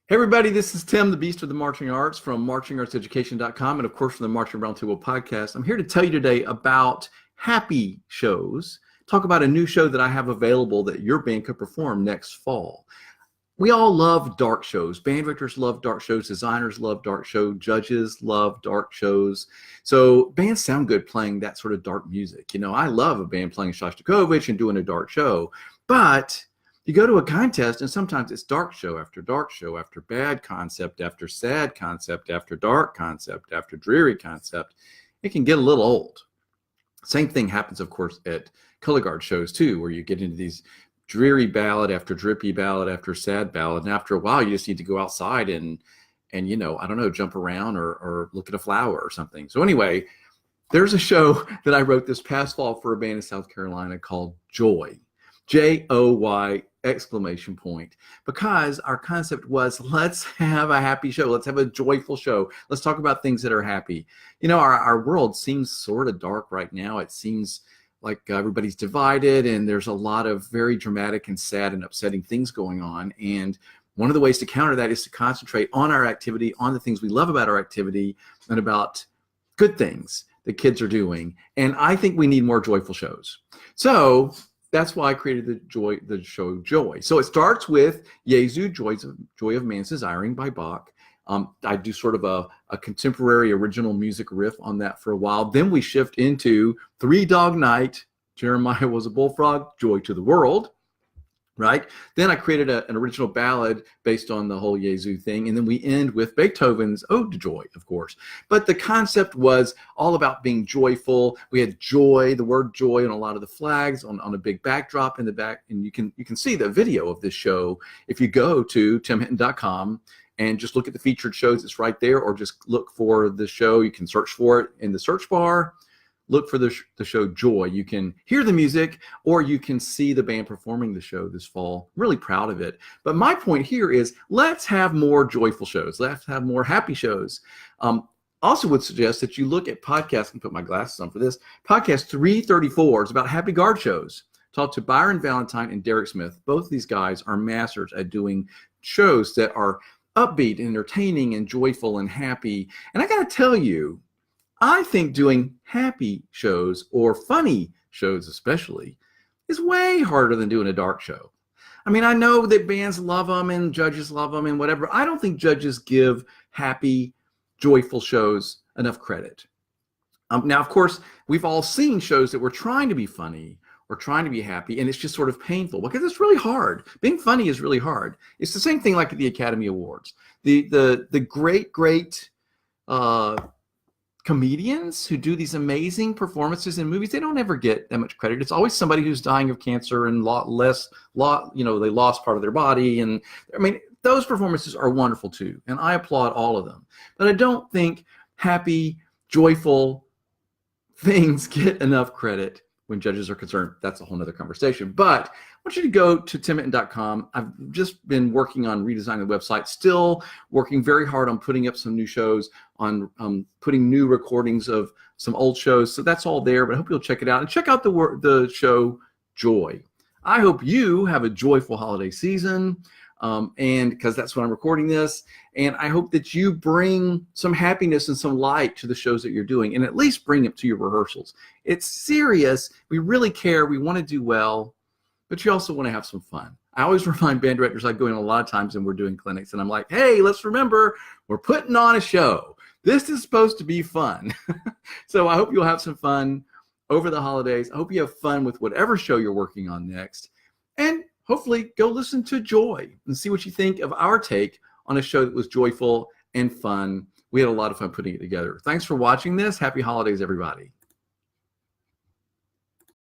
Hey everybody, this is Tim, the Beast of the Marching Arts from marchingartseducation.com and of course from the Marching Roundtable podcast. I'm here to tell you today about happy shows. Talk about a new show that I have available that your band could perform next fall. We all love dark shows. Band directors love dark shows. Designers love dark shows. Judges love dark shows. So bands sound good playing that sort of dark music. You know, I love a band playing Shostakovich and doing a dark show, but you go to a contest and sometimes it's dark show after bad concept, after sad concept, after dark concept, after dreary concept. It can get a little old. Same thing happens, of course, at color guard shows too, where you get into these dreary ballad after drippy ballad after sad ballad. And after a while, you just need to go outside and you know, I don't know, jump around or look at a flower or something. So anyway, there's a show that I wrote this past fall for a band in South Carolina called Joy. Joy! Exclamation point, because our concept was, let's have a happy show. Let's have a joyful show. Let's talk about things that are happy. You know, our world seems sort of dark right now. It seems like everybody's divided and there's a lot of very dramatic and sad and upsetting things going on. And one of the ways to counter that is to concentrate on our activity, on the things we love about our activity, and about good things that kids are doing. And I think we need more joyful shows. So that's why I created the show Joy. So it starts with Jesu, Joy of Man's Desiring by Bach. I do sort of a contemporary original music riff on that for a while. Then we shift into Three Dog Night, Jeremiah Was a Bullfrog, Joy to the World, right? Then I created an original ballad based on the whole Jesu thing. And then we end with Beethoven's Ode to Joy, of course. But the concept was all about being joyful. We had joy, the word joy on a lot of the flags on a big backdrop in the back. And you can see the video of this show if you go to timhinton.com and just look at the featured shows. It's right there, or just look for the show. You can search for it in the search bar. Look for the show Joy. You can hear the music or you can see the band performing the show this fall. I'm really proud of it. But my point here is, let's have more joyful shows. Let's have more happy shows. Also would suggest that you look at podcasts, and put my glasses on for this. Podcast 334 is about happy guard shows. Talk to Byron Valentine and Derek Smith. Both of these guys are masters at doing shows that are upbeat, entertaining, and joyful and happy. And I got to tell you, I think doing happy shows, or funny shows especially, is way harder than doing a dark show. I mean, I know that bands love them and judges love them and whatever. I don't think judges give happy, joyful shows enough credit. Now, of course, we've all seen shows that were trying to be funny or trying to be happy, and it's just sort of painful because it's really hard. Being funny is really hard. It's the same thing like at the Academy Awards. The great comedians who do these amazing performances in movies, they don't ever get that much credit. It's always somebody who's dying of cancer and they lost part of their body. And I mean, those performances are wonderful too. And I applaud all of them. But I don't think happy, joyful things get enough credit when judges are concerned. That's a whole nother conversation. But I want you to go to timhinton.com. I've just been working on redesigning the website, still working very hard on putting up some new shows, on putting new recordings of some old shows. So that's all there, but I hope you'll check it out. And check out the show Joy. I hope you have a joyful holiday season, and because that's when I'm recording this. And I hope that you bring some happiness and some light to the shows that you're doing, and at least bring it to your rehearsals. It's serious. We really care. We want to do well, but you also want to have some fun. I always remind band directors, I go in a lot of times and we're doing clinics, and I'm like, hey, let's remember, we're putting on a show. This is supposed to be fun. So I hope you'll have some fun over the holidays. I hope you have fun with whatever show you're working on next. And hopefully go listen to Joy and see what you think of our take on a show that was joyful and fun. We had a lot of fun putting it together. Thanks for watching this. Happy holidays, everybody.